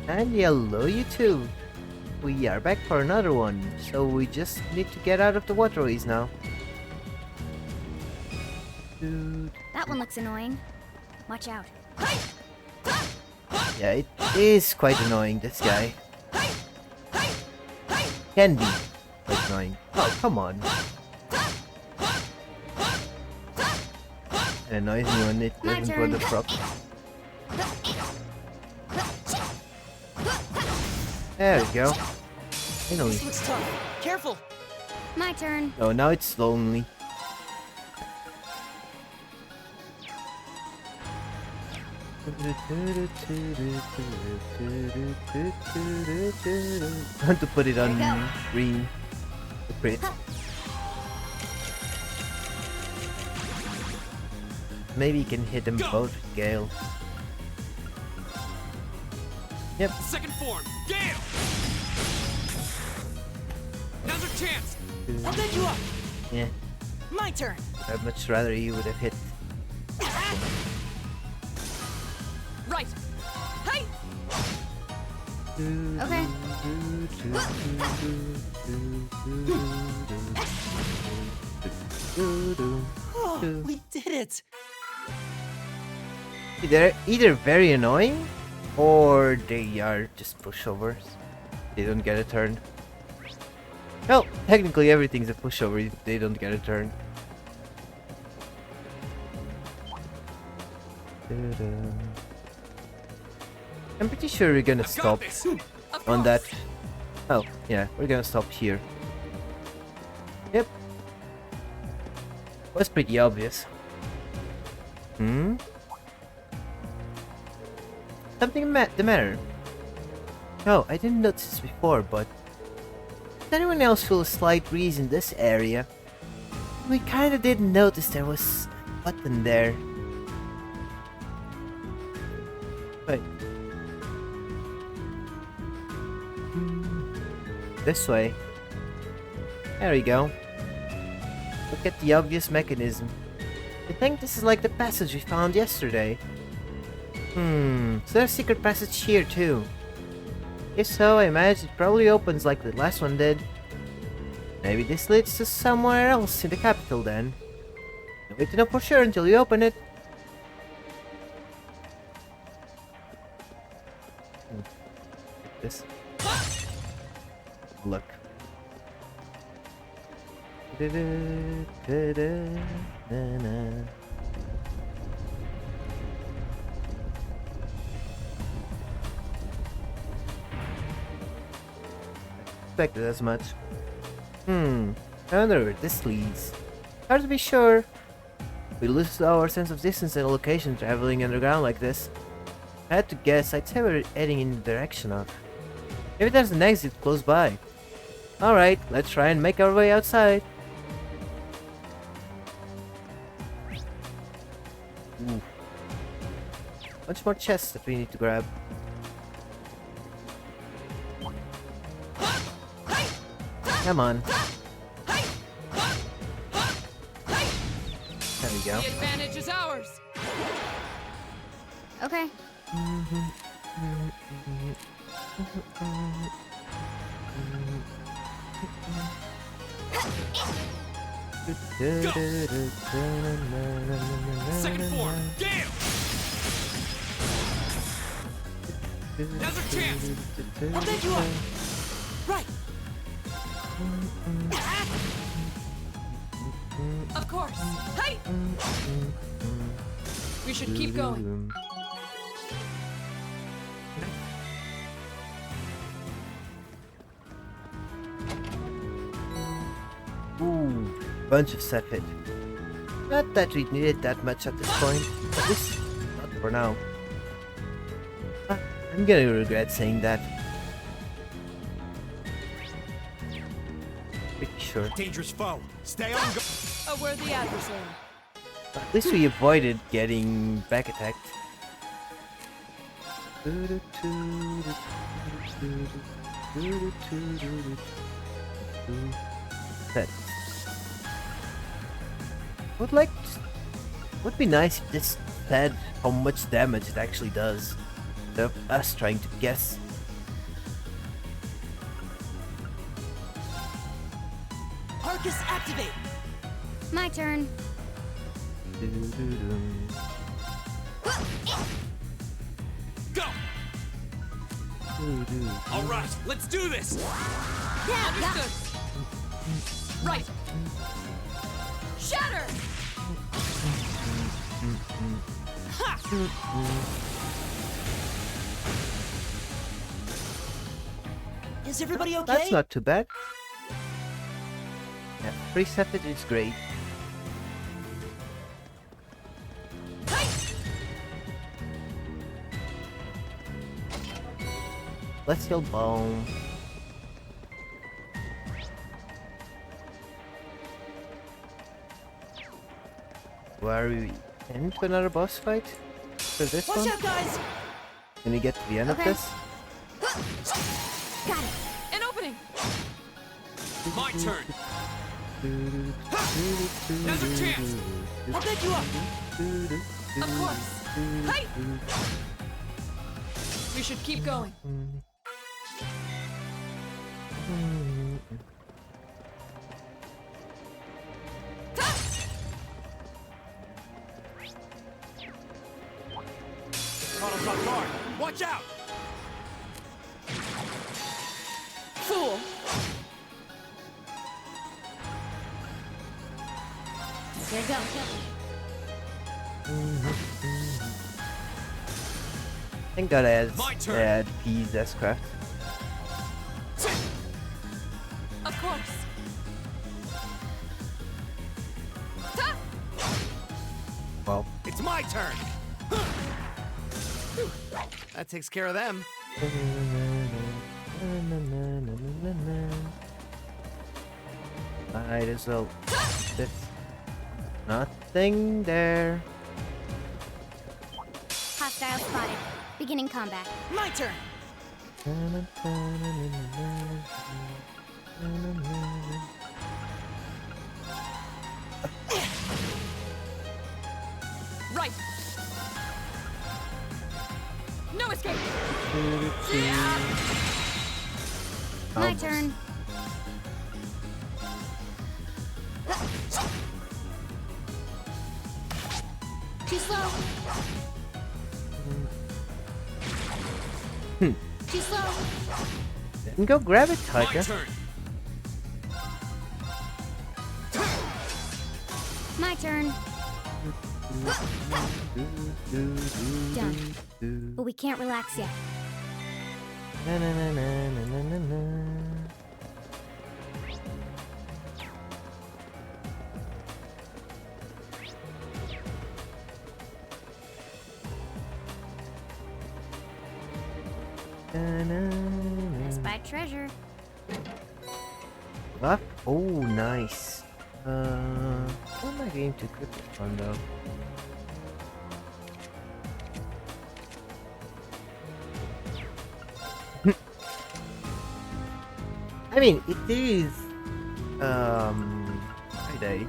And hello you too. We are back for another one, so we just need to get out of the waterways now. That one looks annoying. Watch out. Yeah, it is quite annoying, this guy. Can be quite annoying. Oh, come on. It annoys me when it doesn't go the prop. There we go. Finally. This looks tough. Careful. My turn. Oh, now it's lonely. I want to put it on green. The crit. Maybe you can hit them both with Gale. Yep. Second form. Gale. Now's our chance. I'll bend you up. Yeah. My turn. I'd much rather you would have hit. Right. Hey. Okay. Oh, we did it. They're either very annoying or they are just pushovers. They don't get a turn. Well, technically everything's a pushover if they don't get a turn. I'm pretty sure we're gonna stop on that. Oh, yeah, we're gonna stop here. Yep. Was pretty obvious. Hmm? Something the matter? Oh, I didn't notice this before, but does anyone else feel a slight breeze in this area? We kinda didn't notice there was a button there. Wait. This way. There we go. Look at the obvious mechanism. I think this is like the passage we found yesterday. Is there a secret passage here too? If so, I imagine it probably opens like the last one did. Maybe this leads to somewhere else in the capital then. No way to know for sure until you open it. This. Look. Expected as much. I wonder where this leads. Hard to be sure. We lose our sense of distance and location traveling underground like this. I had to guess, I'd say we're heading in the direction of. Maybe there's an exit close by. Alright, let's try and make our way outside. Ooh. Bunch more chests that we need to grab. Come on. There we go. The advantage is ours. Okay. Second form. Gale. Now's our chance. I'll bend you up. Right. Of course. Hey. We should keep going. Ooh, bunch of set hit. Not that we needed that much at this point, at least not for now. I'm gonna regret saying that. Pretty sure. Dangerous foe. Stay on go. A worthy adversary. At least we avoided getting back attacked. That would be nice if this said how much damage it actually does, instead of us trying to guess. Focus activate. My turn. Go! All right, let's do this! Yeah. Understood. Right. Shatter. Ha! Is everybody okay? That's not too bad. Yeah, precepted is great. Let's heal Bone. Where are we into another boss fight? For this Watch one? out, guys! Can we get to the end Okay. of this? Got it. An opening. My turn! Now's your chance! I'll pick you up. Of course. Hey! We should keep going. Caught us off guard! Watch out! Fool. Here you go. Thank God I My turn. add P's as craft. Of course. Well, It's my turn! That takes care of them. might as well. There's nothing there. Hostile spotted. Beginning combat. My turn. Right. No escape. My Almost. turn. Too slow. Too slow. Then go grab it, My Tiger. turn! My turn. Done. But we can't relax yet. Na, na, na, na, na, na, na. Na, na, na. Let's buy treasure. What? Oh, nice. What am I going to equip this one though? I mean, it is, Fridays.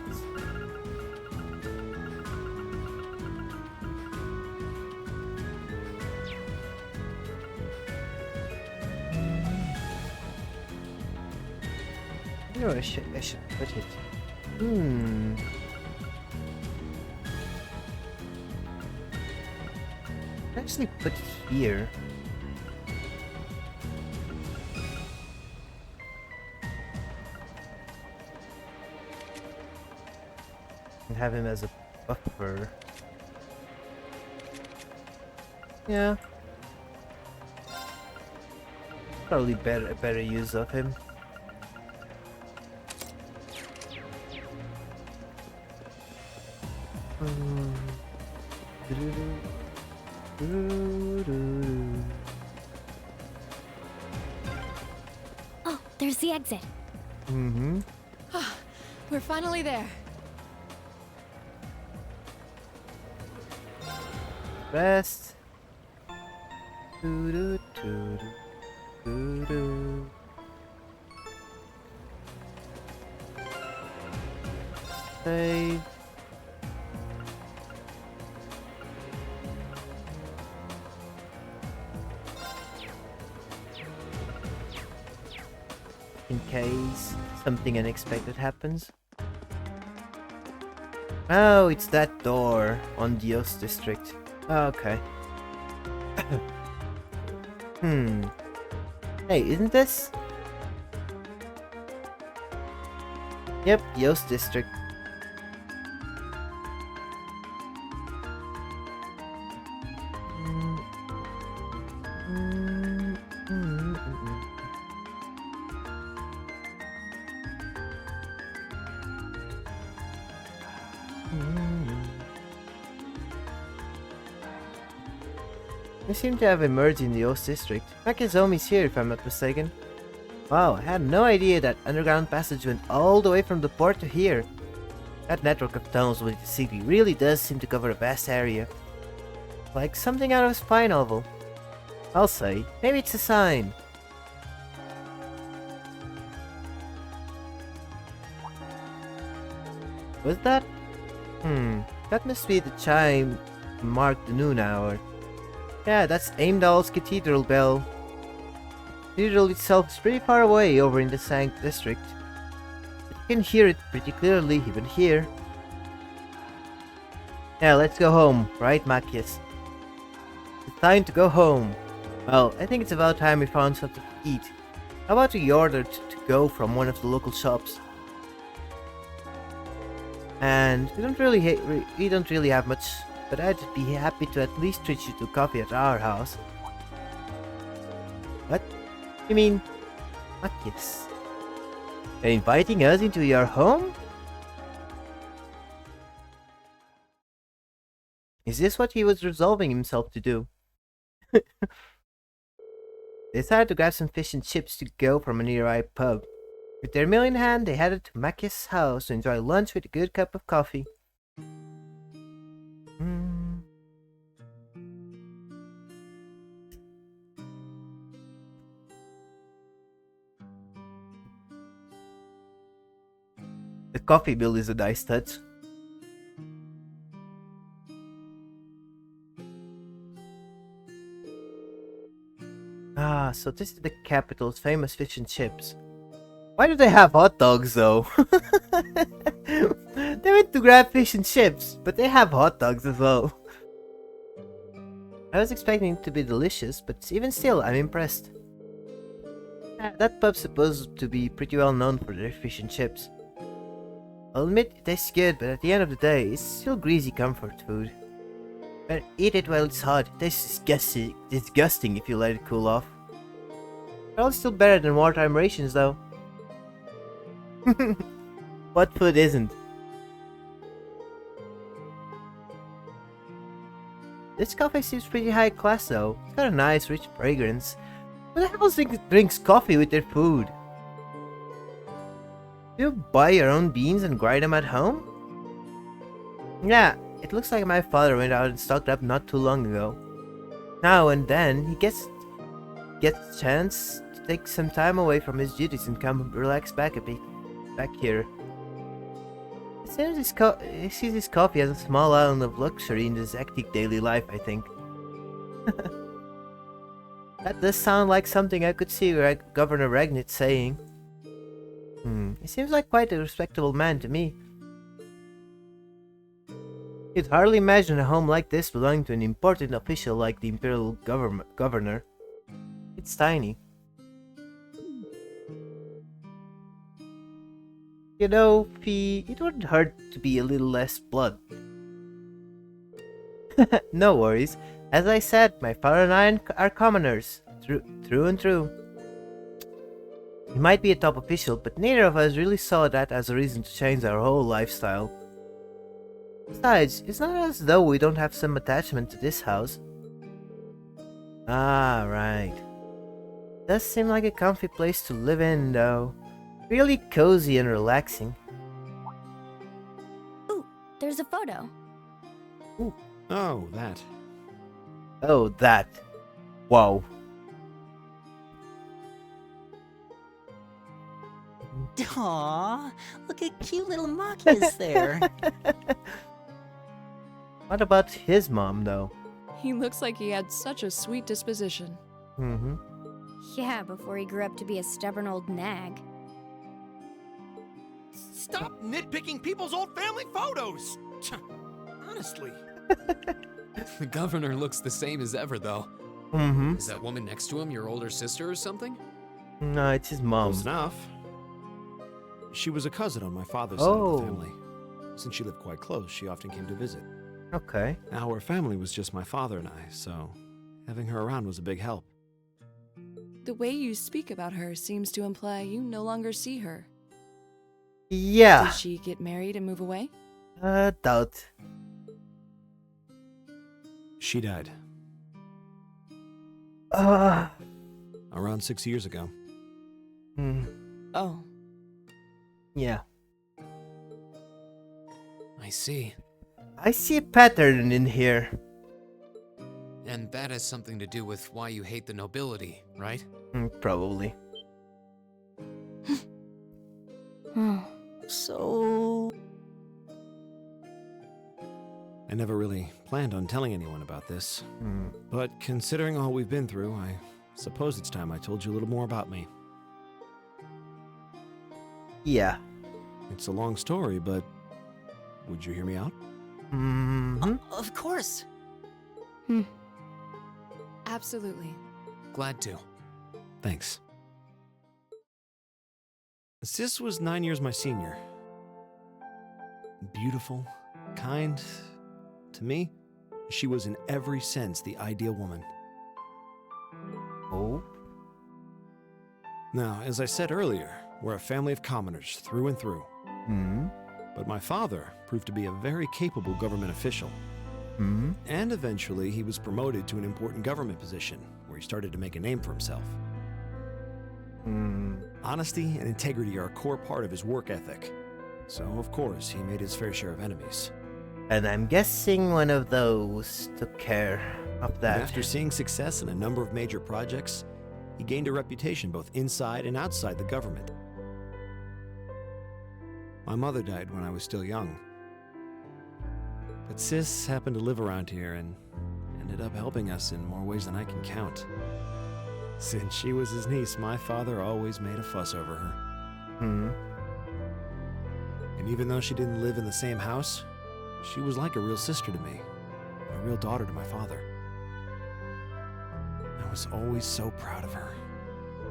You know, I should put it. Actually put it here. And have him as a buffer. Yeah. Probably a better use of him. Oh, there's the exit. Mm-hmm. We're finally there. Rest. Doo-doo, doo-doo, doo-doo. Save. in case something unexpected happens. Oh, it's that door on the Yost district. Okay. Hey, isn't this? Yep, Yost district. We seem to have emerged in the Yost district. Makizomi's here if I'm not mistaken. Wow, I had no idea that underground passage went all the way from the port to here. That network of tunnels within the city really does seem to cover a vast area. Like something out of a spy novel. I'll say, maybe it's a sign. Was that? That must be the chime to mark the noon hour. Yeah, that's Aimdal's cathedral bell. The cathedral itself is pretty far away over in the Sank district. But you can hear it pretty clearly even here. Yeah, let's go home, right, Machias? It's time to go home. Well, I think it's about time we found something to eat. How about we order to go from one of the local shops? And we don't really have much, but I'd be happy to at least treat you to coffee at our house. What? You mean, Machias? You're inviting us into your home? Is this what he was resolving himself to do? They decided to grab some fish and chips to go from a nearby pub. With their meal in hand, they headed to Machias' house to enjoy lunch with a good cup of coffee. The coffee bill is a nice touch. Ah, so this is the capital's famous fish and chips. Why do they have hot dogs though? They went to grab fish and chips, but they have hot dogs as well. I was expecting it to be delicious, but even still, I'm impressed. That pub's supposed to be pretty well known for their fish and chips. I'll admit it tastes good, but at the end of the day, it's still greasy comfort food. Better eat it while it's hot. It tastes disgusting if you let it cool off. Probably still better than wartime rations though. What food isn't? This coffee seems pretty high class though. It's got a nice rich fragrance. Who the hell drinks coffee with their food? Do you buy your own beans and grind them at home? Yeah, it looks like my father went out and stocked up not too long ago. Now and then he gets a chance to take some time away from his duties and come relax back a bit. Back here. It seems he sees his coffee as a small island of luxury in his hectic daily life, I think. That does sound like something I could see Governor Regnit saying. He seems like quite a respectable man to me. You'd hardly imagine a home like this belonging to an important official like the Imperial Governor. It's tiny. You know, Fee, it wouldn't hurt to be a little less blood. No worries. As I said, my father and I are commoners. Through and through. He might be a top official, but neither of us really saw that as a reason to change our whole lifestyle. Besides, it's not as though we don't have some attachment to this house. Ah, right. Does seem like a comfy place to live in, though. Really cozy and relaxing. Ooh, there's a photo. Ooh. Oh, that. Oh, that. Wow. Aww, look at cute little Machias there. What about his mom, though? He looks like he had such a sweet disposition. Mm-hmm. Yeah, before he grew up to be a stubborn old nag. Stop nitpicking people's old family photos! Honestly. The governor looks the same as ever, though. Mm-hmm. Is that woman next to him your older sister or something? No, it's his mom. Close enough. She was a cousin on my father's side Oh. of the family. Since she lived quite close, she often came to visit. Okay. Now, her family was just my father and I, so having her around was a big help. The way you speak about her seems to imply you no longer see her. Yeah. Did she get married and move away? Doubt. She died Uh, around 6 years ago. hmm. Oh, Yeah. I see. I see a pattern in here. And that has something to do with why you hate the nobility, right? Probably. So... I never really planned on telling anyone about this, Hmm. but considering all we've been through, I suppose it's time I told you a little more about me. Yeah. It's a long story, but would you hear me out? Mm-hmm. Of course. absolutely. Glad to. Thanks. Sis was 9 years my senior. Beautiful, kind. To me, she was in every sense the ideal woman. Oh. Now, as I said earlier, we're a family of commoners through and through. Hmm. But my father proved to be a very capable government official. Hmm. And eventually, he was promoted to an important government position, where he started to make a name for himself. Hmm. Honesty and integrity are a core part of his work ethic. So, of course, he made his fair share of enemies. And I'm guessing one of those took care of But that. after seeing success in a number of major projects, he gained a reputation both inside and outside the government. My mother died when I was still young. But Sis happened to live around here and ended up helping us in more ways than I can count. Since she was his niece, my father always made a fuss over her. Hmm. And even though she didn't live in the same house, she was like a real sister to me, a real daughter to my father. I was always so proud of her.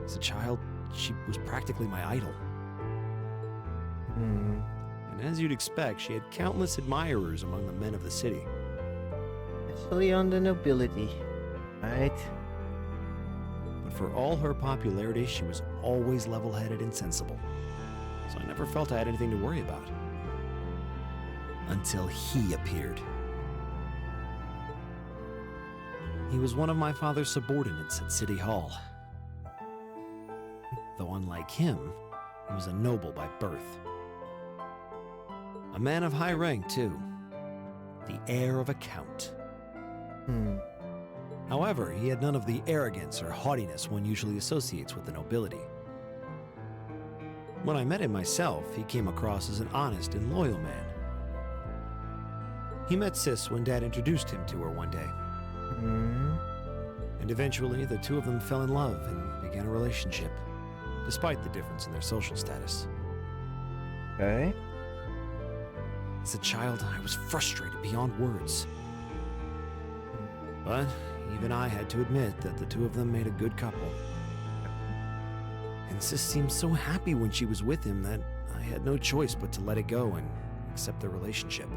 As a child, she was practically my idol. Hmm. And as you'd expect, she had countless admirers among the men of the city. Especially on the nobility. Right? But for all her popularity, she was always level-headed and sensible. So I never felt I had anything to worry about. Until he appeared. He was one of my father's subordinates at City Hall. Though unlike him, he was a noble by birth. A man of high rank, too. The heir of a count. Hmm. However, he had none of the arrogance or haughtiness one usually associates with the nobility. When I met him myself, he came across as an honest and loyal man. He met Sis when Dad introduced him to her one day. Hmm. And eventually, the two of them fell in love and began a relationship, despite the difference in their social status. Okay. As a child, I was frustrated beyond words. But even I had to admit that the two of them made a good couple. And Sis seemed so happy when she was with him that I had no choice but to let it go and accept their relationship.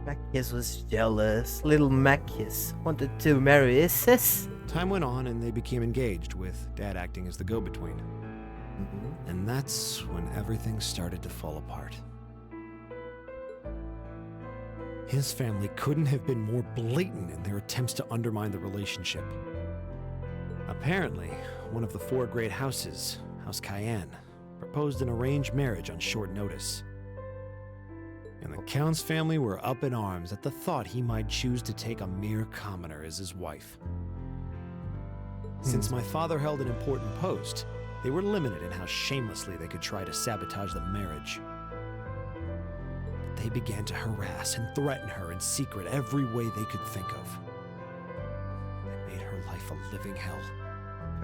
Macias was jealous. Little Macias wanted to marry his sis. Time went on and they became engaged, with Dad acting as the go-between. Mm-hmm. And that's when everything started to fall apart. His family couldn't have been more blatant in their attempts to undermine the relationship. Apparently, one of the four great houses, House Cayenne, proposed an arranged marriage on short notice. And the Count's family were up in arms at the thought he might choose to take a mere commoner as his wife. Since my father held an important post, they were limited in how shamelessly they could try to sabotage the marriage. But they began to harass and threaten her in secret every way they could think of. They made her life a living hell.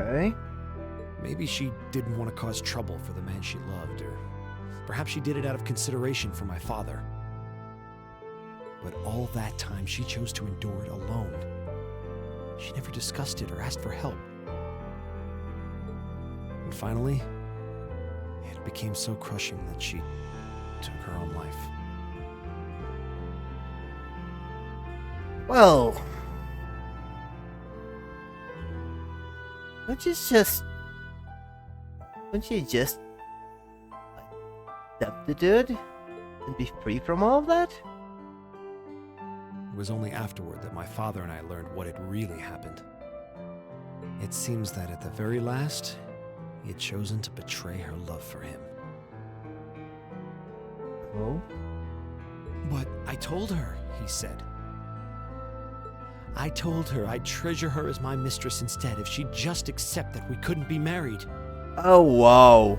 Okay. Maybe she didn't want to cause trouble for the man she loved, or Perhaps she did it out of consideration for my father. But all that time, she chose to endure it alone. She never discussed it or asked for help. And finally, it became so crushing that she took her own life. Well, don't you just like, dump the dude and be free from all of that? It was only afterward that my father and I learned what had really happened. It seems that at the very last, he had chosen to betray her love for him. Oh? But I told her, he said. I told her I'd treasure her as my mistress instead if she'd just accept that we couldn't be married. Oh, wow.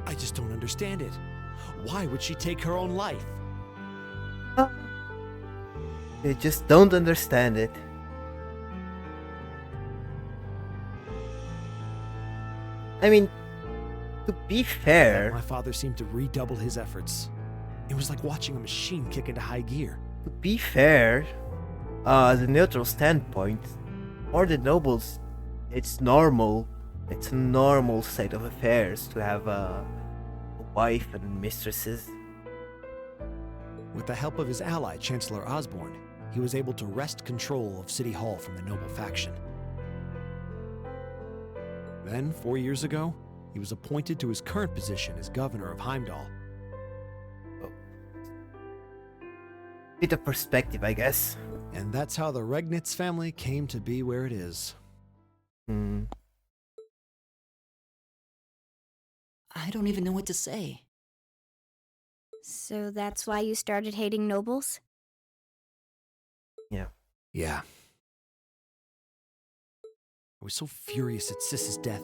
I just don't understand it. Why would she take her own life? They just don't understand it. I mean, to be fair, My father seemed to redouble his efforts. It was like watching a machine kick into high gear. as a neutral standpoint, for the nobles, it's normal. It's a normal state of affairs to have a wife and mistresses. With the help of his ally, Chancellor Osborne, he was able to wrest control of City Hall from the noble faction. Then, 4 years ago, he was appointed to his current position as governor of Heimdall. Bit of perspective, I guess. And that's how the Regnitz family came to be where it is. I don't even know what to say. So that's why you started hating nobles? Yeah. I was so furious at Sis's death.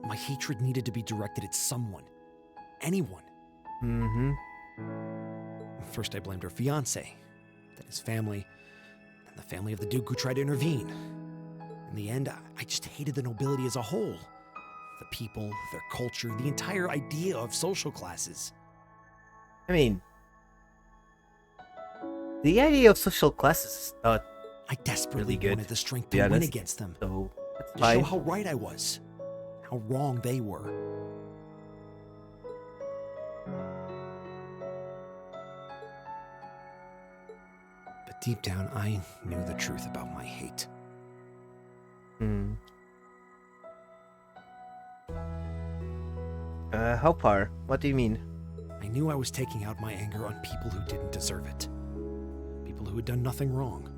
My hatred needed to be directed at someone. Anyone. First I blamed her fiancé, then his family, and the family of the Duke who tried to intervene. In the end, I just hated the nobility as a whole. The people, their culture, the entire idea of social classes. I mean, the idea of social classes is not I desperately really good, wanted the strength be to win honest. against them, so. That's to fine. show how right I was, how wrong they were. But deep down, I knew the truth about my hate. How far? What do you mean? I knew I was taking out my anger on people who didn't deserve it. People who had done nothing wrong.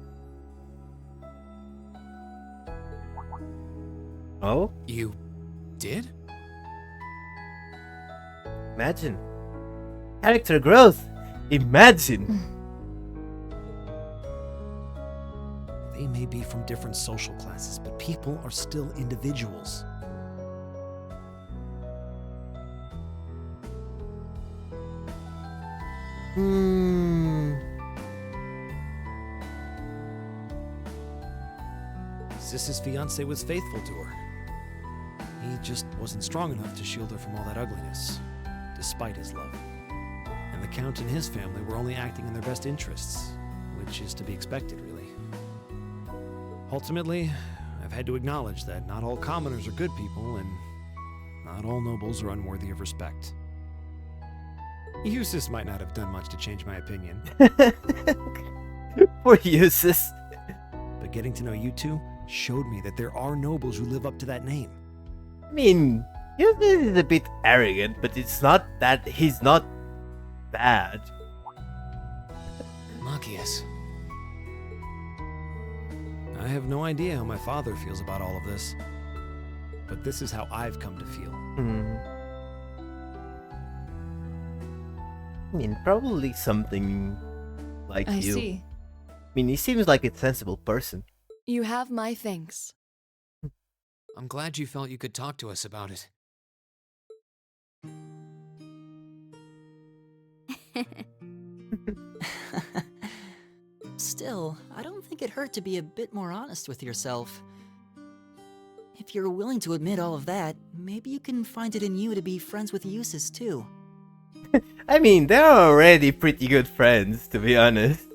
Oh? You did? Imagine. Character growth! Imagine! They may be from different social classes, but people are still individuals. Sis's fiancé was faithful to her. He just wasn't strong enough to shield her from all that ugliness, despite his love. And the Count and his family were only acting in their best interests, which is to be expected, really. Ultimately, I've had to acknowledge that not all commoners are good people, and not all nobles are unworthy of respect. Eustace might not have done much to change my opinion, Poor Eustace. but getting to know you two showed me that there are nobles who live up to that name. I mean, Eustace is a bit arrogant, but it's not that he's not bad. Machias. I have no idea how my father feels about all of this, but this is how I've come to feel. I mean, probably something like I you. see. I mean, he seems like a sensible person. You have my thanks. I'm glad you felt you could talk to us about it. Still, I don't think it hurt to be a bit more honest with yourself. If you're willing to admit all of that, maybe you can find it in you to be friends with Eustace too. I mean, they're already pretty good friends, to be honest.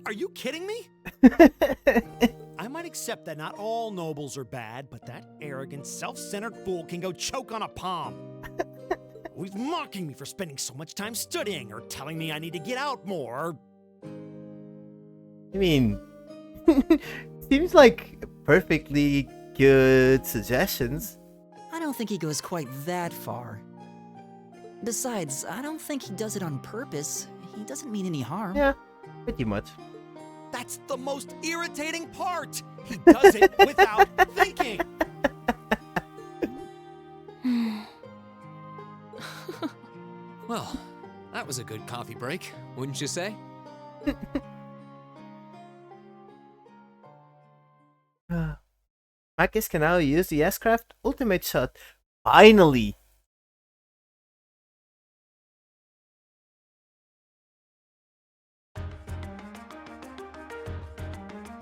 Are you kidding me? I might accept that not all nobles are bad, but that arrogant, self-centered fool can go choke on a palm. He's mocking me for spending so much time studying, or telling me I need to get out more. I mean, seems like perfectly good suggestions. I don't think he goes quite that far. Besides, I don't think he does it on purpose. He doesn't mean any harm. Yeah, pretty much. That's the most irritating part. He does it without thinking. Well, that was a good coffee break, wouldn't you say? Marcus can now use the S-Craft Ultimate Shot. Finally!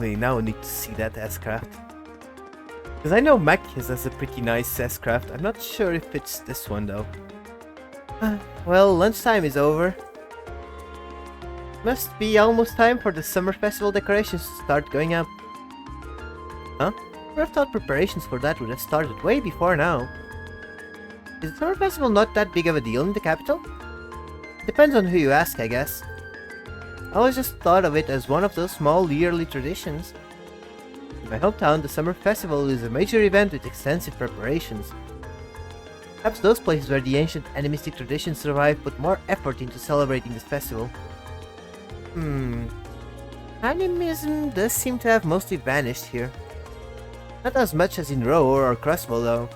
Wait, now I need to see that S-Craft. Because I know Marcus has a pretty nice S-Craft. I'm not sure if it's this one though. Well, lunchtime is over. Must be almost time for the summer festival decorations to start going up. Huh? I would have thought preparations for that would have started way before now. Is the summer festival not that big of a deal in the capital? Depends on who you ask, I guess. I always just thought of it as one of those small yearly traditions. In my hometown, the summer festival is a major event with extensive preparations. Perhaps those places where the ancient animistic traditions survive put more effort into celebrating this festival. Animism does seem to have mostly vanished here. Not as much as in Roar or Crossbow though.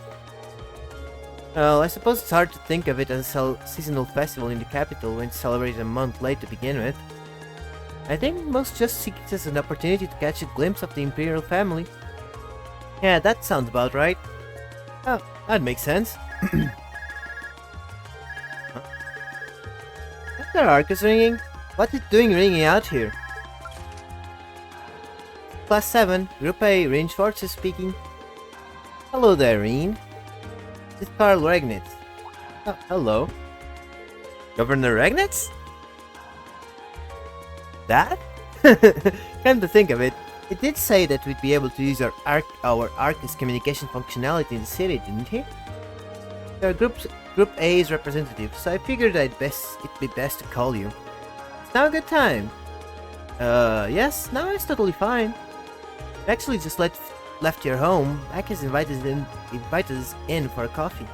Well, I suppose it's hard to think of it as a seasonal festival in the capital when it's celebrated a month late to begin with. I think most just see it as an opportunity to catch a glimpse of the Imperial family. Yeah, that sounds about right. Oh, that makes sense. Huh? Their Arcus ringing? What's it doing ringing out here? Class 7, Group A, Range Forces speaking. Hello there, Reen. This is Karl Regnitz. Oh, hello. Governor Regnitz? That? Come to think of it, it did say that we'd be able to use our Arcus communication functionality in the city, didn't he? You're Group A's representative, so I figured it'd be best to call you. It's now a good time. Yes, now it's totally fine. I actually just left your home. Mac has invited us in for a coffee.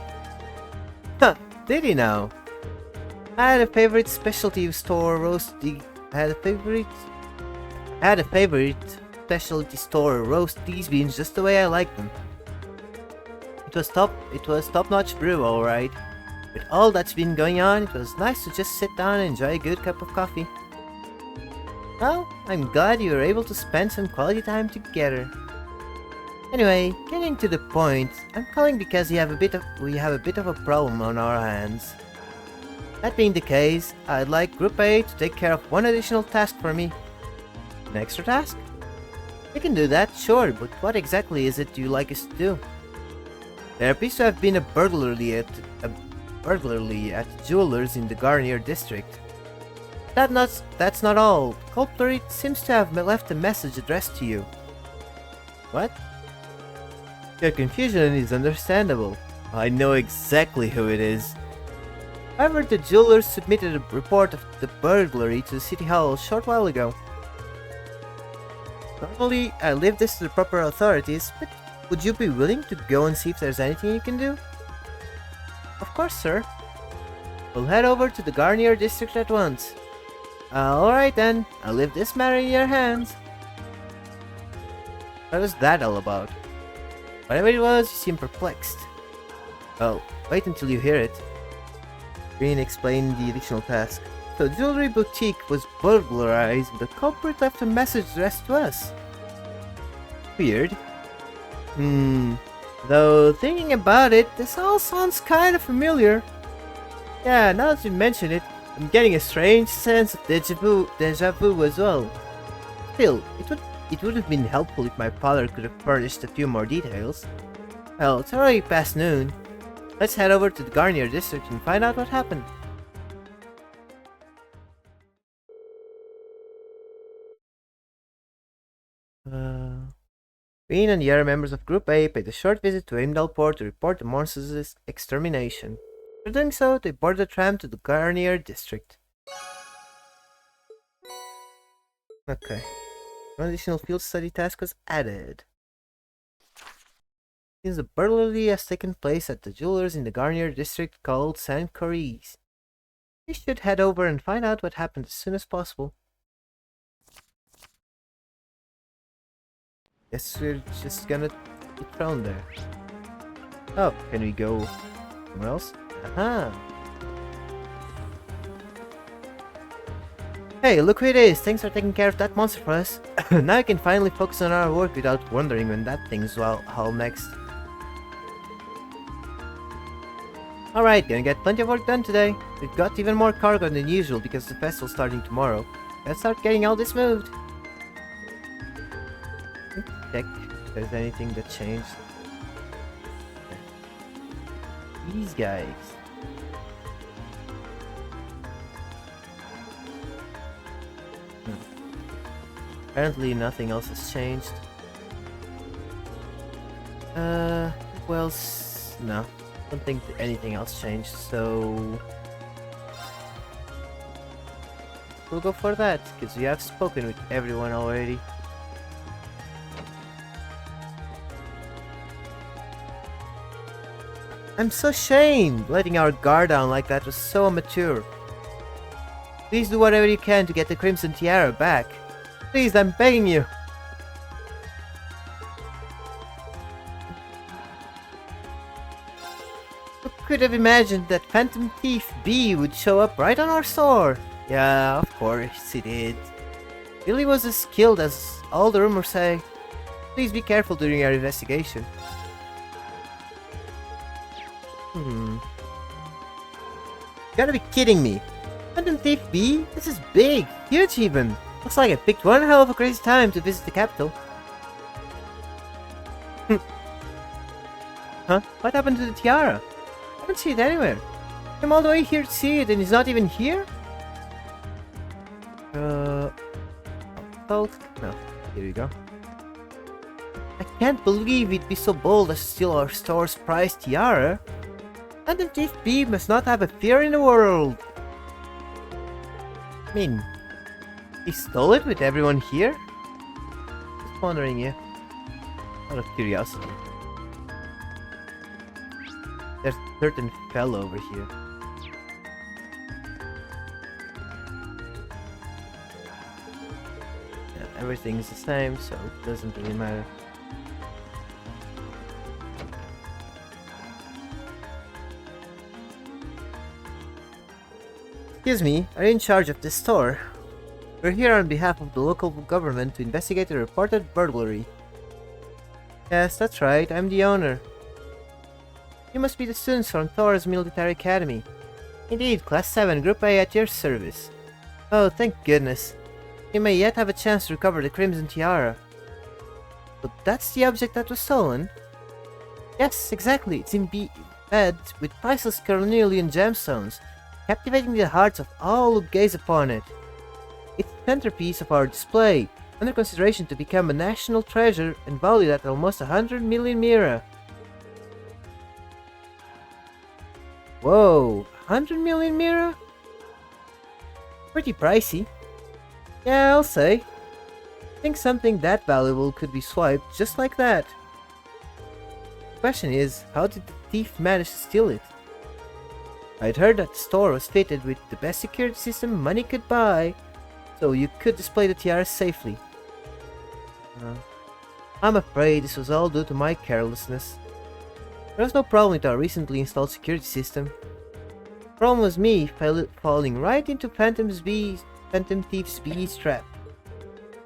Huh, did he now? I had a favorite specialty store roast specialty store roast these beans just the way I like them. It was top-notch brew, alright. With all that's been going on, it was nice to just sit down and enjoy a good cup of coffee. Well, I'm glad you were able to spend some quality time together. Anyway, getting to the point, I'm calling because we have a bit of a problem on our hands. That being the case, I'd like Group A to take care of one additional task for me. An extra task? We can do that, sure, but what exactly is it you'd like us to do? There appears to have been a burglary at jewelers in the Garnier district. That's not all. Culprit seems to have left a message addressed to you. What? Your confusion is understandable. I know exactly who it is. However, the jewelers submitted a report of the burglary to the City Hall a short while ago. Normally, I leave this to the proper authorities, but would you be willing to go and see if there's anything you can do? Of course, sir. We'll head over to the Garnier district at once. Alright then, I'll leave this matter in your hands. What was that all about? Whatever it was, you seem perplexed. Well, wait until you hear it. Green explained the additional task. The jewelry boutique was burglarized and the culprit left a message addressed to us. Weird. Though thinking about it, this all sounds kind of familiar. Yeah, now that you mention it, I'm getting a strange sense of deja vu as well. Still, it would it would have been helpful if my father could have furnished a few more details. Well, it's already past noon. Let's head over to the Garnier district and find out what happened. Green and the other members of Group A paid a short visit to Heimdall Port to report the monsters' extermination. After doing so, they boarded a tram to the Garnier district. Okay. One additional field study task was added. Since the burglary has taken place at the jewelers in the Garnier district called St. Cories, we should head over and find out what happened as soon as possible. Guess we're just gonna be thrown there. Oh, can we go somewhere else? Aha! Hey, look who it is! Thanks for taking care of that monster for us. Now we can finally focus on our work without wondering when that thing's haul next. Alright, gonna get plenty of work done today. We've got even more cargo than usual because the festival's starting tomorrow. Let's start getting all this moved. Check if there's anything that changed. These guys. Apparently nothing else has changed. Well, no. I don't think anything else changed, so... we'll go for that, because we have spoken with everyone already. I'm so ashamed! Letting our guard down like that was so immature. Please do whatever you can to get the Crimson Tiara back. Please, I'm begging you! Who could have imagined that Phantom Thief B would show up right on our store? Yeah, of course he did. Billy was as skilled as all the rumors say. Please be careful during our investigation. You gotta be kidding me. Phantom Thief B? This is big, huge even. Looks like I picked one hell of a crazy time to visit the capital. Huh? What happened to the tiara? I haven't seen it anywhere. Came all the way here to see it and it's not even here? No, here we go. I can't believe he'd be so bold as to steal our store's prized tiara. Phantom Thief B must not have a fear in the world. I mean, he stole it with everyone here? Just wondering, yeah. Out of curiosity. There's a certain fellow over here. Yeah, everything's the same, so it doesn't really matter. Excuse me, are you in charge of this store? We're here on behalf of the local government to investigate a reported burglary. Yes, that's right, I'm the owner. You must be the students from Thor's Military Academy. Indeed, Class 7, Group A at your service. Oh, thank goodness. You may yet have a chance to recover the Crimson Tiara. But that's the object that was stolen? Yes, exactly, it's in bed with priceless carnelian gemstones, captivating the hearts of all who gaze upon it. It's the centerpiece of our display, under consideration to become a national treasure and valued at almost 100 million mira. Whoa, 100 million mira? Pretty pricey. Yeah, I'll say. I think something that valuable could be swiped just like that. The question is, how did the thief manage to steal it? I'd heard that the store was fitted with the best security system money could buy, so you could display the tiara safely. I'm afraid this was all due to my carelessness. There was no problem with our recently installed security system. The problem was me falling right into Phantom Thief's B's trap.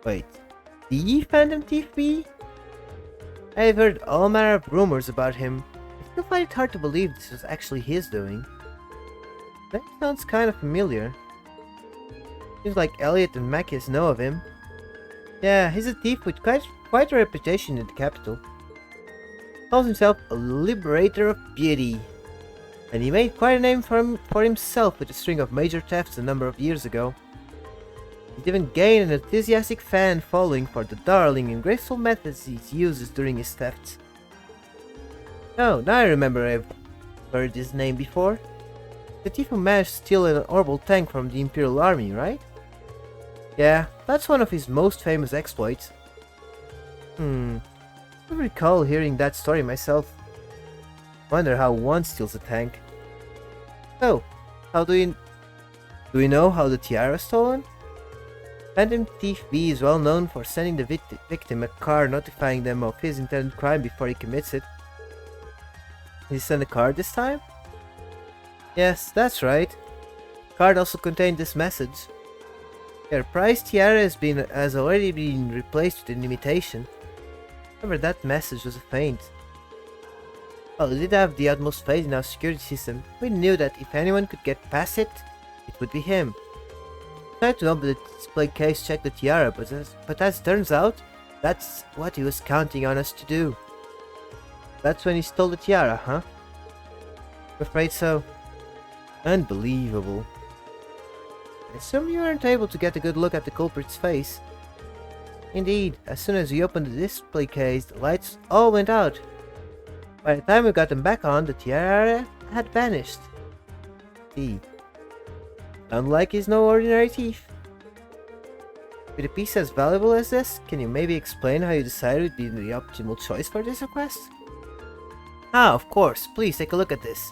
Wait, the Phantom Thief B? I've heard all manner of rumors about him. I still find it hard to believe this was actually his doing. That sounds kind of familiar. Seems like Elliot and Macias know of him. Yeah, he's a thief with quite a reputation in the capital. Calls himself a liberator of beauty. And he made quite a name for himself with a string of major thefts a number of years ago. He'd even gained an enthusiastic fan following for the darling and graceful methods he uses during his thefts. Oh, now I remember I've heard his name before. The thief who managed to steal an orbital tank from the Imperial Army, right? Yeah, that's one of his most famous exploits. I don't recall hearing that story myself. Wonder how one steals a tank. So, do we know how the tiara is stolen? Phantom Thief B is well known for sending the victim a card notifying them of his intended crime before he commits it. Did he send a card this time? Yes, that's right. The card also contained this message. Your prized tiara has already been replaced with an imitation. However, that message was a feint. While we did have the utmost faith in our security system, we knew that if anyone could get past it, it would be him. We tried to open the display case, check the tiara, but as it turns out, that's what he was counting on us to do. That's when he stole the tiara, huh? I'm afraid so. Unbelievable. I assume you weren't able to get a good look at the culprit's face. Indeed, as soon as we opened the display case, the lights all went out. By the time we got them back on, the tiara had vanished. See. Sounds like he's no ordinary thief. With a piece as valuable as this, can you maybe explain how you decided it would be the optimal choice for this request? Ah, of course. Please take a look at this.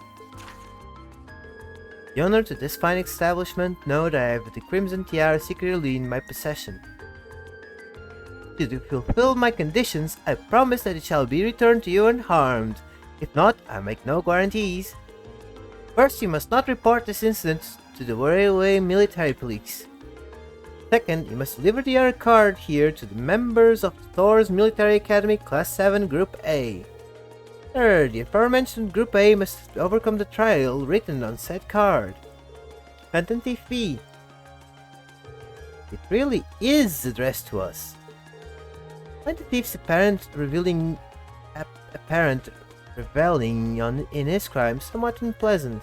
The owner to this fine establishment know that I have the Crimson Tiara secretly in my possession. To fulfill my conditions, I promise that it shall be returned to you unharmed. If not, I make no guarantees. First, you must not report this incident to the railway military police. Second, you must deliver the other card here to the members of Thor's Military Academy Class 7 Group A. Third, the aforementioned Group A must overcome the trial written on said card. Phantom Thief B. It really is addressed to us. Find the thief's apparent reveling in his crime somewhat unpleasant.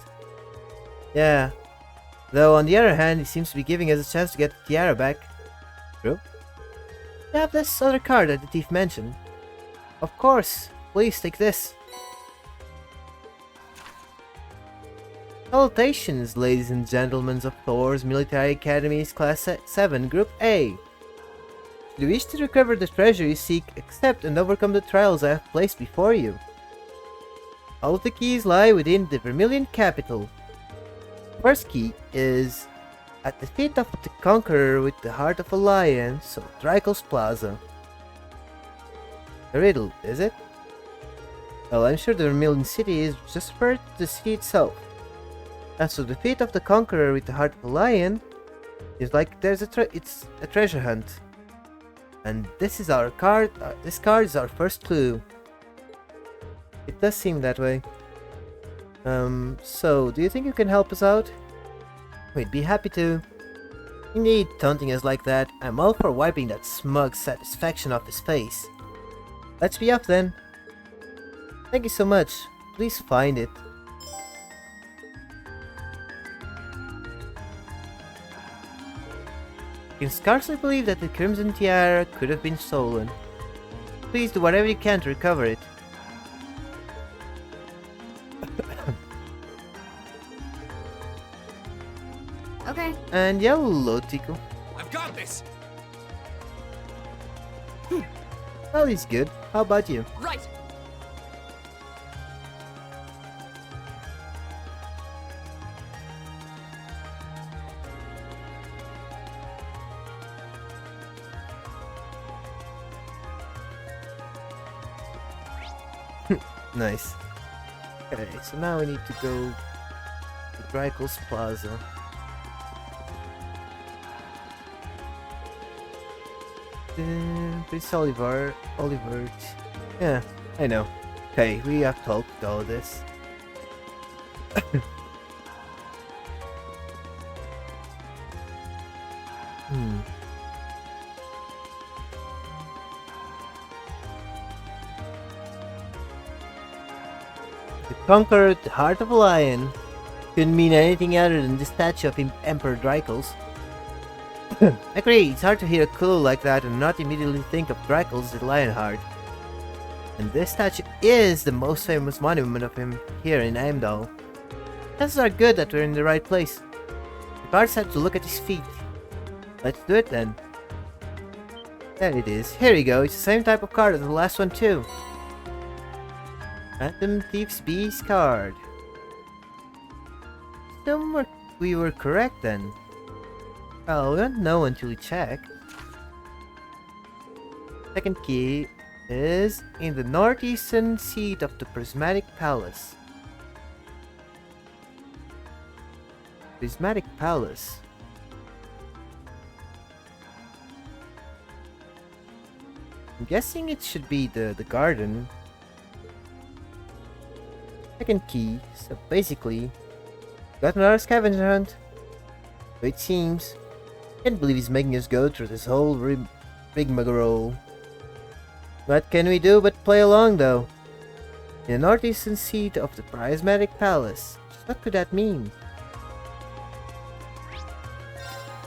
Yeah. Though on the other hand, he seems to be giving us a chance to get the tiara back. True. We have this other card that the thief mentioned. Of course. Please take this. Salutations, ladies and gentlemen of Thor's Military Academy's Class 7 Group A. Should you wish to recover the treasure you seek, accept and overcome the trials I have placed before you. All of the keys lie within the Vermilion capital. First key is at the feet of the conqueror with the heart of a lion, so Drykel's Plaza. A riddle, is it? Well, I'm sure the Vermilion City is just referred to the city itself. As for the feet of the conqueror with the heart of a lion, it's like it's a treasure hunt. And this is our card. This card is our first clue. It does seem that way. So do you think you can help us out? We'd be happy to. Indeed, taunting us like that, I'm all for wiping that smug satisfaction off his face. Let's be off then. Thank you so much. Please find it. You can scarcely believe that the Crimson Tiara could have been stolen. Please do whatever you can to recover it. Okay. And yellow, Tico. I've got this! Well, he's good. How about you? Right! Nice. Okay, so now we need to go to Drykel's Plaza. Prince Oliver. Yeah, I know. Okay, we have talked all this. To conquer the heart of a lion couldn't mean anything other than the statue of Emperor Drycles. Agree, it's hard to hear a clue like that and not immediately think of Drycles the Lionheart. And this statue is the most famous monument of him here in Heimdall. Chances are good that we're in the right place. The guards had to look at his feet. Let's do it then. There it is. Here we go. It's the same type of card as the last one too. Phantom Thieves Beast card. So we were correct then. Well, we won't know until we check. Second key is in the northeastern seat of the Prismatic Palace. Prismatic Palace. I'm guessing it should be the garden. Second key, so basically, got another scavenger hunt. So it seems. Can't believe he's making us go through this whole rigmarole. What can we do but play along though? In the northeastern seat of the Prismatic Palace. What could that mean?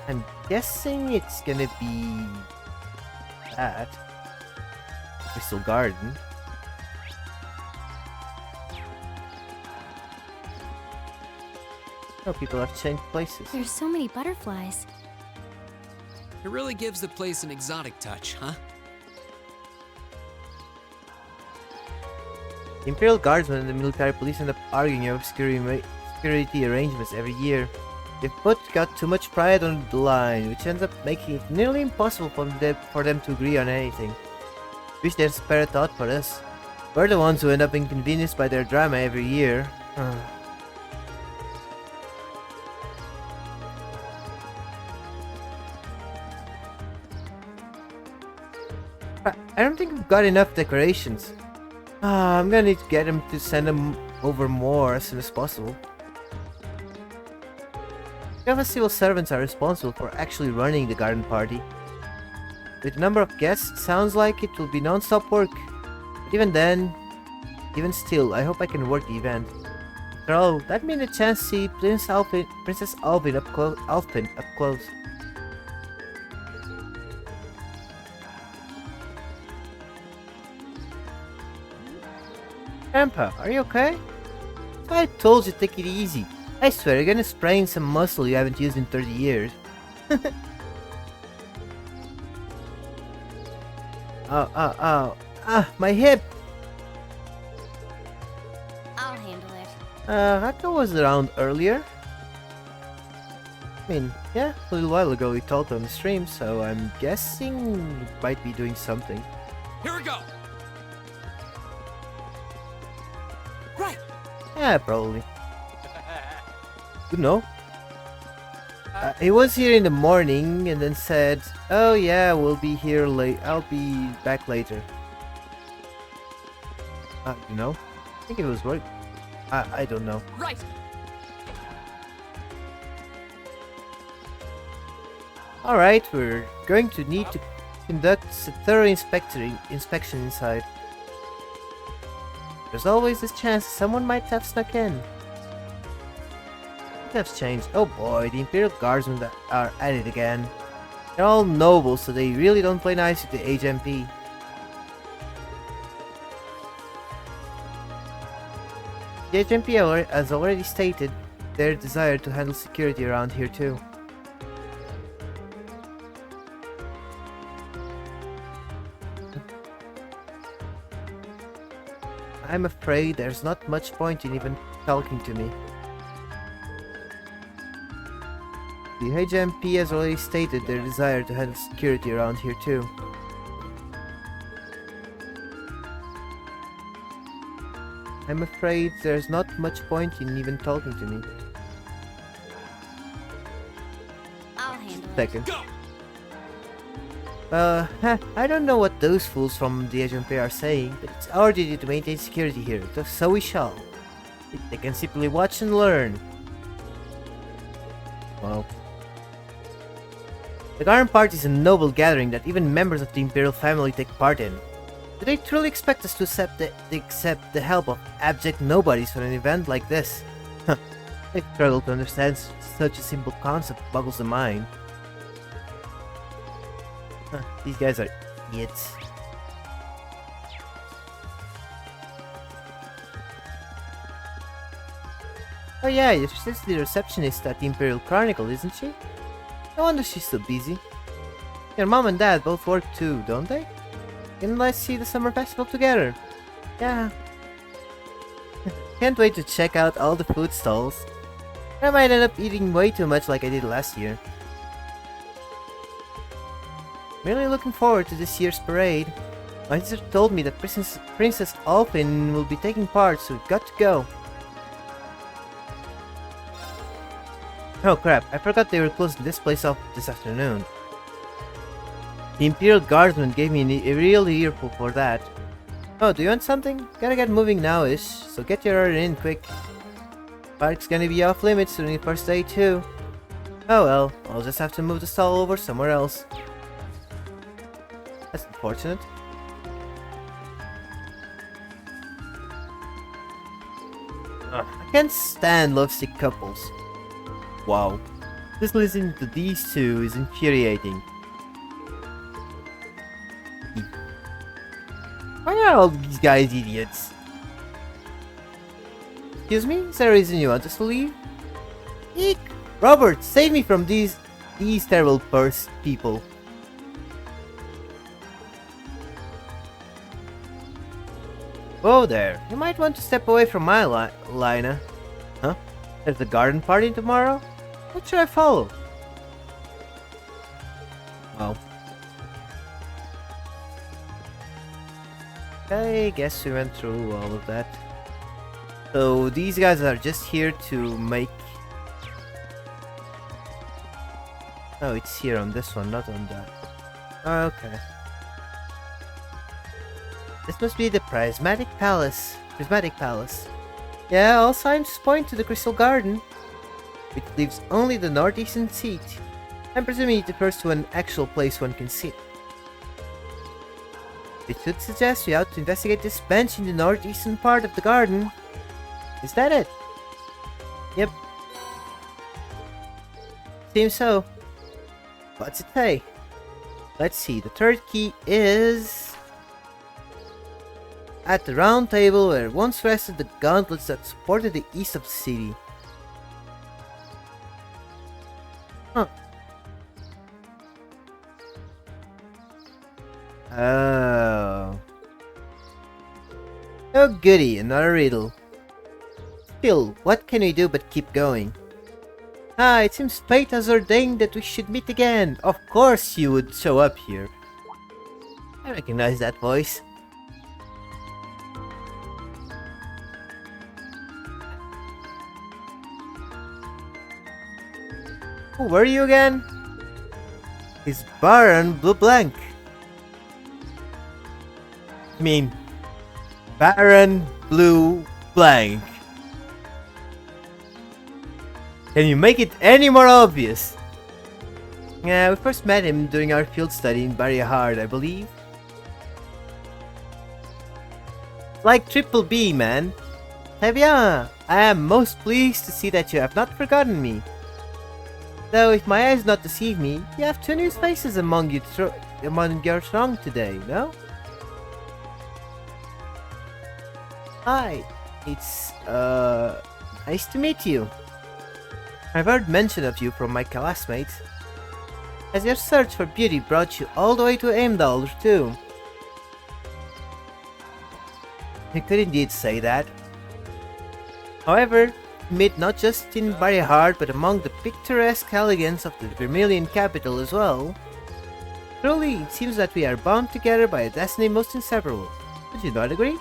I'm guessing it's gonna be that. Crystal Garden. Oh, people have changed places. There's so many butterflies. It really gives the place an exotic touch, huh? The Imperial Guardsmen and the military police end up arguing over security arrangements every year. They've both got too much pride on the line, which ends up making it nearly impossible for them to agree on anything. Wish they'd spare a thought for us. We're the ones who end up inconvenienced by their drama every year. I don't think we've got enough decorations. I'm gonna need to get him to send them over more as soon as possible. Java civil servants are responsible for actually running the garden party. With the number of guests, sounds like it will be non-stop work. But even then, even still, I hope I can work the event. After all, that means a chance to see Princess Alvin up close. Grandpa, are you okay? I told you to take it easy. I swear you're gonna sprain some muscle you haven't used in 30 years. Oh. My hip! I'll handle it. Haka was around earlier. I mean, yeah, a little while ago we talked on the stream, so I'm guessing he might be doing something. Here we go! Right. Yeah, probably. You know. He was here in the morning and then said, "Oh yeah, we'll be here late. I'll be back later." You know, I think it was right. I don't know. Right. All right, we're going to need to conduct a thorough inspection inside. There's always this chance someone might have snuck in. That's changed. Oh boy, the Imperial Guardsmen are at it again. They're all noble, so they really don't play nice with the HMP. The HMP has already stated their desire to handle security around here too. I'm afraid there's not much point in even talking to me. The HMP has already stated their desire to handle security around here too. I'm afraid there's not much point in even talking to me. I'll handle it. Second. I don't know what those fools from the HMP are saying, but it's our duty to maintain security here, so we shall. They can simply watch and learn. Well. The garden party is a noble gathering that even members of the Imperial family take part in. Do they truly expect us to accept the help of abject nobodies for an event like this? Huh. I struggle to understand such a simple concept boggles the mind. Huh, these guys are idiots. Oh yeah, your sister's the receptionist at the Imperial Chronicle, isn't she? No wonder she's so busy. Your mom and dad both work too, don't they? And let's see the summer festival together. Yeah. Can't wait to check out all the food stalls. I might end up eating way too much like I did last year. Really looking forward to this year's parade. My sister told me that Princess Alpin will be taking part, so we've got to go. Oh crap, I forgot they were closing this place off this afternoon. The Imperial Guardsman gave me a real earful for that. Oh, do you want something? Gotta get moving now-ish, so get your order in quick. Park's gonna be off limits during the first day too. Oh well, I'll just have to move the stall over somewhere else. That's unfortunate. Ugh, I can't stand lovesick couples. Wow, just listening to these two is infuriating. Why are all these guys idiots? Excuse me? Is there a reason you want us to leave? Eek! Robert, save me from these terrible people. Whoa there, you might want to step away from my Lina. Huh? There's a garden party tomorrow? What should I follow? Oh. I guess we went through all of that. So these guys are just here to make... Oh, it's here on this one, not on that. Okay. This must be the Prismatic Palace. Yeah, all signs point to the Crystal Garden, which leaves only the northeastern seat. I'm presuming it refers to an actual place one can sit. It should suggest we ought to investigate this bench in the northeastern part of the garden. Is that it? Yep. Seems so. What's it say? Let's see, the third key is... at the round table where once rested the gauntlets that supported the east of the city. Huh. Oh. Oh goody, another riddle. Still, what can we do but keep going? Ah, it seems fate has ordained that we should meet again. Of course you would show up here. I recognize that voice. Who were you again? His Baron Blue Blank. I mean, Baron Blue Blank. Can you make it any more obvious? Yeah, we first met him during our field study in Barrier Hard, I believe. Like Triple B, man. Eh bien, I am most pleased to see that you have not forgotten me. Though, if my eyes not deceive me, you have two new faces among your throng today, no? Hi, it's, nice to meet you. I've heard mention of you from my classmates. Has your search for beauty brought you all the way to Aimdal, too? You could indeed say that. However, meet not just in Barrihard but among the picturesque elegance of the Vermilion capital as well. Truly, it seems that we are bound together by a destiny most inseparable. Would you not agree?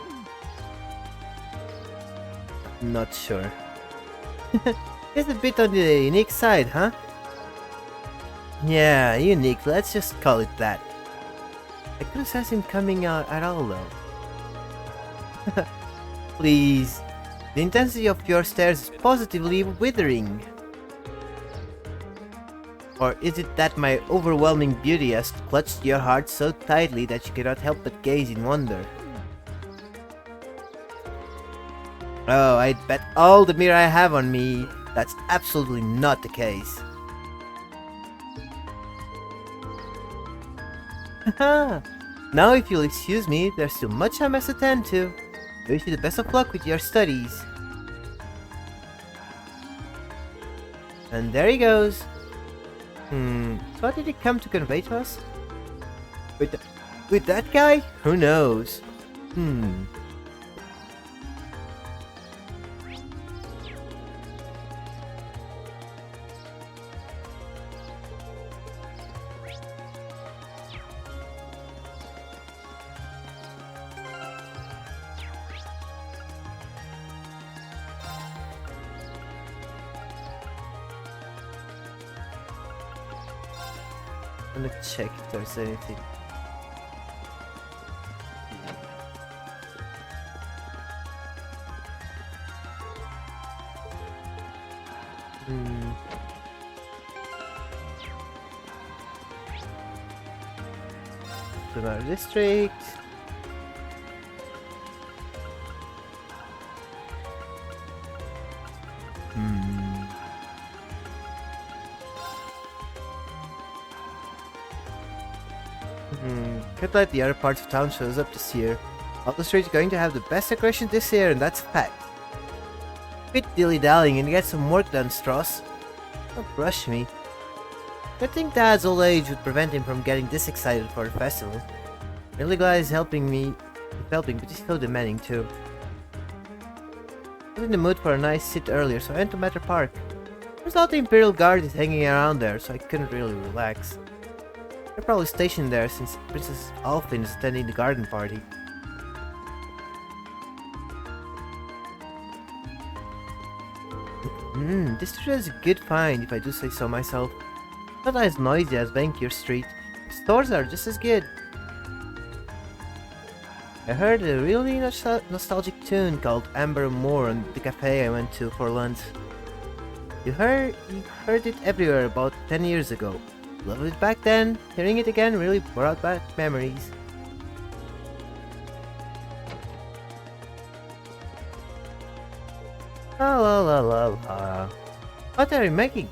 Not sure. It's a bit on the unique side, huh? Yeah, unique, let's just call it that. I couldn't sense him coming out at all though. Please. The intensity of your stares is positively withering. Or is it that my overwhelming beauty has clutched your heart so tightly that you cannot help but gaze in wonder? Oh, I'd bet all the mirror I have on me that's absolutely not the case. Haha! Now if you'll excuse me, there's too much I must attend to. I wish you the best of luck with your studies. And there he goes. So what did he come to convey to us? With that guy? Who knows? I'm gonna check if there's anything. Another district. Could like the other parts of town shows up this year. All the streets are going to have the best decoration this year, and that's a fact. Quit dilly-dallying and get some work done, Strauss. Don't rush me. I think Dad's old age would prevent him from getting this excited for the festival. Really glad he's helping, but he's so demanding too. I was in the mood for a nice sit earlier, so I went to Matter Park. There's all the Imperial Guard is hanging around there, so I couldn't really relax. They're probably stationed there since Princess Alphin is attending the garden party. This street is a good find if I do say so myself. Not as noisy as Vancouver Street. The stores are just as good. I heard a really nostalgic tune called Amber Moor on the cafe I went to for lunch. You heard it everywhere about 10 years ago. Loved it back then. Hearing it again really brought back memories. La la la la la. What are you making?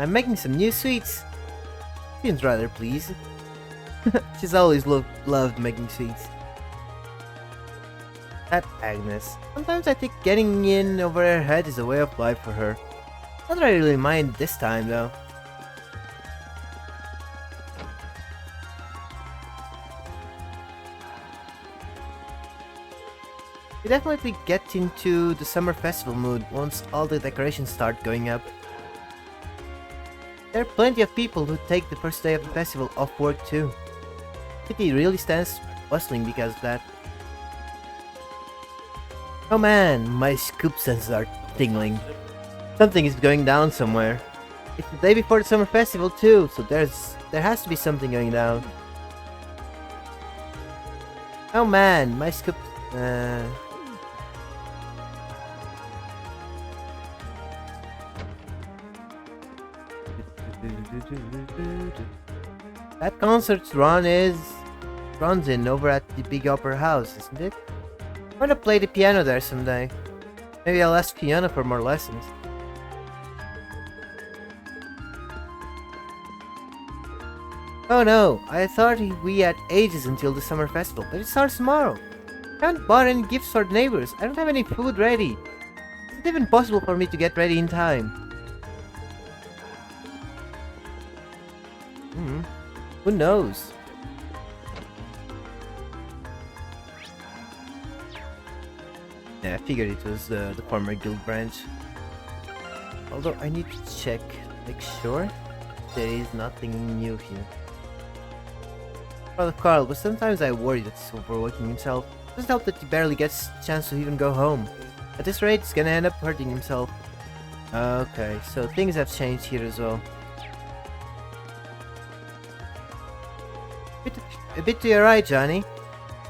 I'm making some new sweets. Seems rather pleased. She's always loved making sweets. That Agnes. Sometimes I think getting in over her head is a way of life for her. Not that I really mind this time though. You definitely get into the summer festival mood once all the decorations start going up. There are plenty of people who take the first day of the festival off work too. City really stands bustling because of that. Oh man, my scoop senses are tingling. Something is going down somewhere. It's the day before the summer festival too, so there has to be something going down. Oh man, my scoop... That concert runs in over at the Big Opera House, isn't it? I want to play the piano there someday. Maybe I'll ask Fiona for more lessons. Oh no, I thought we had ages until the summer festival, but it starts tomorrow. I haven't bought any gifts for the neighbors. I don't have any food ready. Is it even possible for me to get ready in time? Who knows? Yeah, I figured it was the former guild branch. Although I need to check, make sure there is nothing new here. Father Carl, but sometimes I worry that he's overworking himself. It doesn't help that he barely gets a chance to even go home. At this rate, he's gonna end up hurting himself. Okay, so things have changed here as well. A bit to your right, Johnny.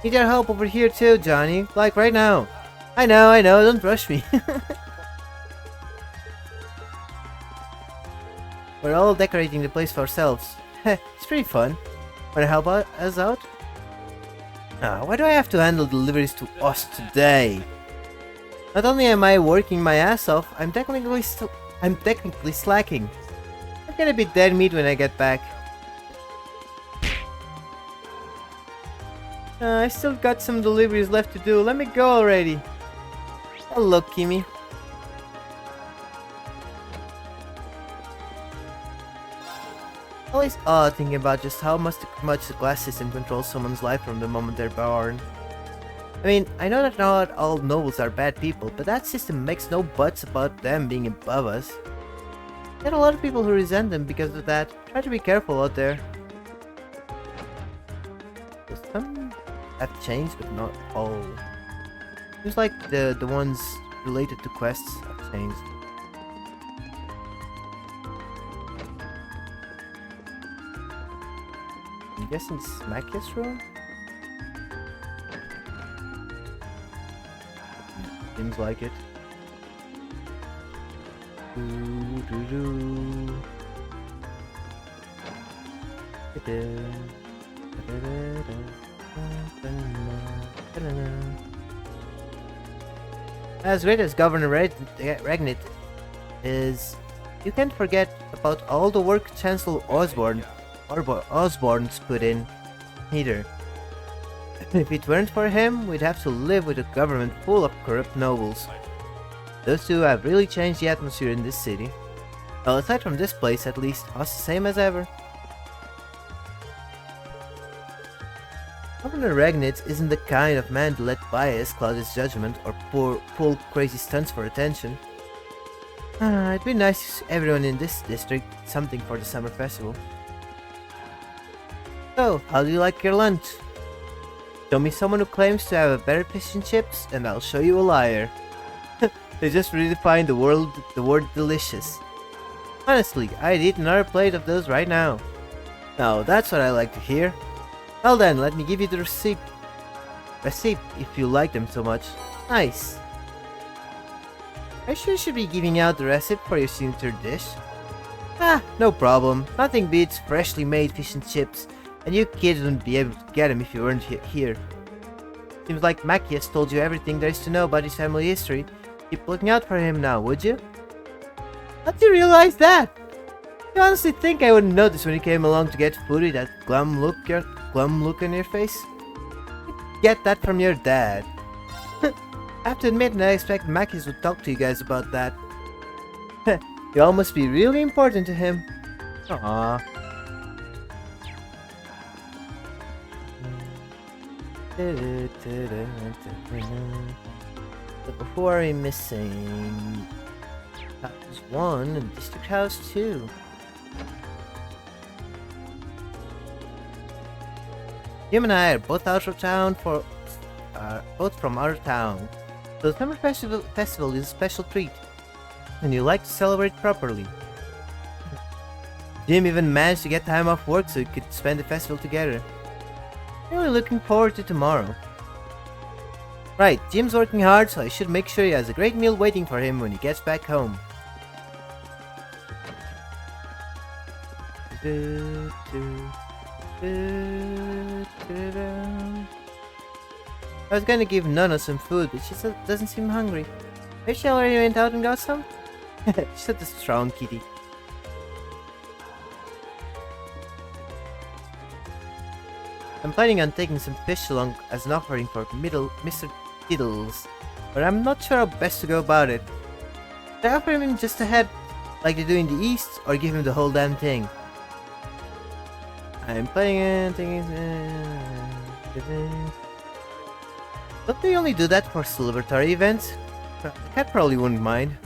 Need your help over here too, Johnny. Like right now. I know, don't rush me. We're all decorating the place for ourselves. Heh, it's pretty fun. Wanna help us out? Why do I have to handle deliveries to us today? Not only am I working my ass off, I'm technically slacking. I'm gonna be dead meat when I get back. I still got some deliveries left to do. Let me go already. Hello, Kimmy. Always odd thinking about just how much the class system controls someone's life from the moment they're born. I mean, I know that not all nobles are bad people, but that system makes no buts about them being above us. There are a lot of people who resent them because of that. Try to be careful out there. Some have changed, but not all. Seems like the ones related to quests have changed. I'm guessing Smakia's room? Seems like it. As great as Governor Regnit is, you can't forget about all the work Chancellor Osborne's put in, either. If it weren't for him, we'd have to live with a government full of corrupt nobles. Those two have really changed the atmosphere in this city. Well, aside from this place, at least, us the same as ever. Governor Regnitz isn't the kind of man to let bias cloud his judgment or pull crazy stunts for attention. It'd be nice if everyone in this district did something for the summer festival. So, how do you like your lunch? Show me someone who claims to have a better fish and chips, and I'll show you a liar. They just redefined the word delicious. Honestly, I'd eat another plate of those right now. Now, that's what I like to hear. Well then, let me give you the receipt if you like them so much. Nice. I sure should be giving out the recipe for your signature dish. No problem. Nothing beats freshly made fish and chips, and you kids wouldn't be able to get them if you weren't here. Seems like Mackie has told you everything there is to know about his family history. Keep looking out for him now, would you? How'd you realize that? You honestly think I wouldn't notice when you came along to get food with that glum look on your face? Get that from your dad. I have to admit that I expect Mackies would talk to you guys about that. You all must be really important to him. Aww. But who are we missing? House 1 and District House 2. Jim and I are both out of town both from out of town. So the summer festival is a special treat, and you like to celebrate properly. Jim even managed to get time off work so we could spend the festival together. Really looking forward to tomorrow. Right, Jim's working hard, so I should make sure he has a great meal waiting for him when he gets back home. I was gonna give Nonna some food, but she doesn't seem hungry. Maybe she already went out and got some? She's such a strong kitty. I'm planning on taking some fish along as an offering for Mr. Tiddles, but I'm not sure how best to go about it. Should I offer him just a head, like they do in the East, or give him the whole damn thing? I'm planning on taking... Don't they only do that for celebratory events? The cat probably wouldn't mind.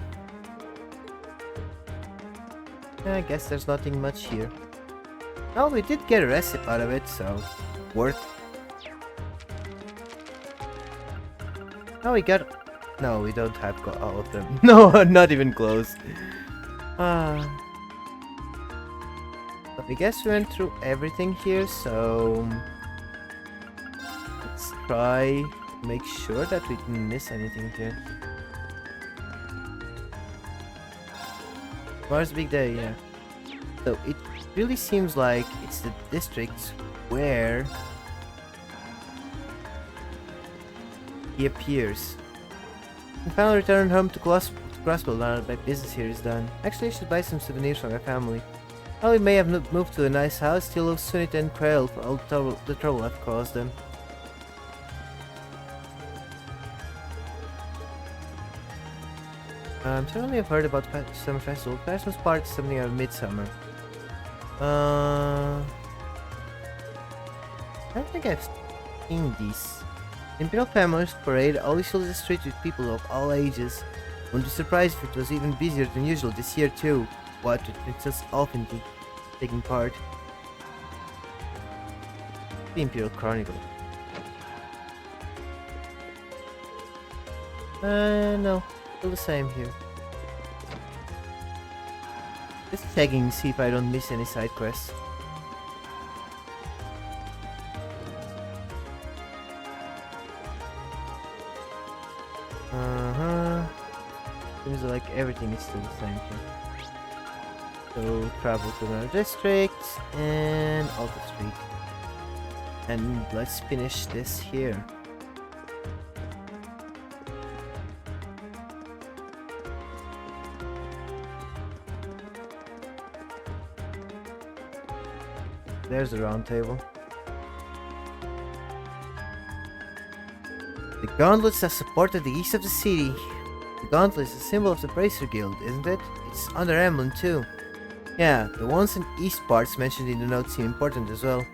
I guess there's nothing much here. Well, we did get a recipe out of it, so... worth. Oh, we got... No, we don't have all of them. No, not even close. But I guess we went through everything here, so... let's try to make sure that we didn't miss anything here. Tomorrow's a big day, yeah. So it really seems like it's the district where he appears. I finally returned home to Crossbow now that my business here is done. Actually, I should buy some souvenirs for my family. While we may have moved to a nice house, still owe Sunita and Quail for all the trouble I've caused them. Certainly I've heard about Summer Festival. Christmas party is something of midsummer. I don't think I've seen these. Imperial Families Parade always fills the streets with people of all ages. Wouldn't be surprised if it was even busier than usual this year too. What with Princess Alfindy taking part. The Imperial Chronicle. No. Still the same here. Just checking to see if I don't miss any side quests. Seems like everything is still the same here. So travel to another district and Alta Street. And let's finish this here. There's the round table. The gauntlets are supported the east of the city. The gauntlet is a symbol of the Bracer Guild, isn't it? It's on their emblem too. Yeah, the ones in east parts mentioned in the note seem important as well.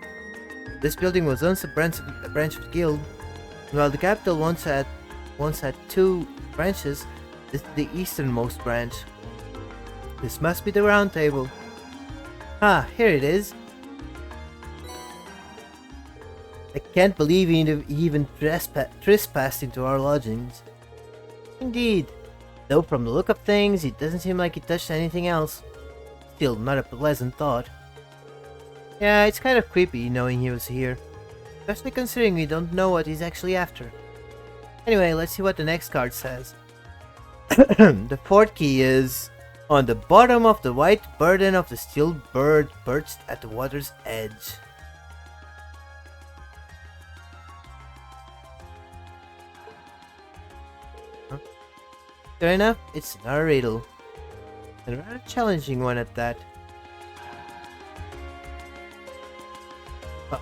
This building was once a branch of the guild, and while the capital once had 2 branches, this is the easternmost branch. This must be the round table. Ah, here it is. I can't believe he even trespassed into our lodgings. Indeed. Though from the look of things, it doesn't seem like he touched anything else. Still, not a pleasant thought. Yeah, it's kind of creepy knowing he was here. Especially considering we don't know what he's actually after. Anyway, let's see what the next card says. The 4th key is... On the bottom of the white burden of the steel bird perched at the water's edge. Sure enough, it's another riddle. And a rather challenging one at that. Well,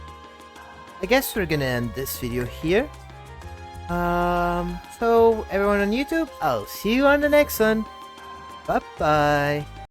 I guess we're gonna end this video here. So everyone on YouTube, I'll see you on the next one. Bye bye.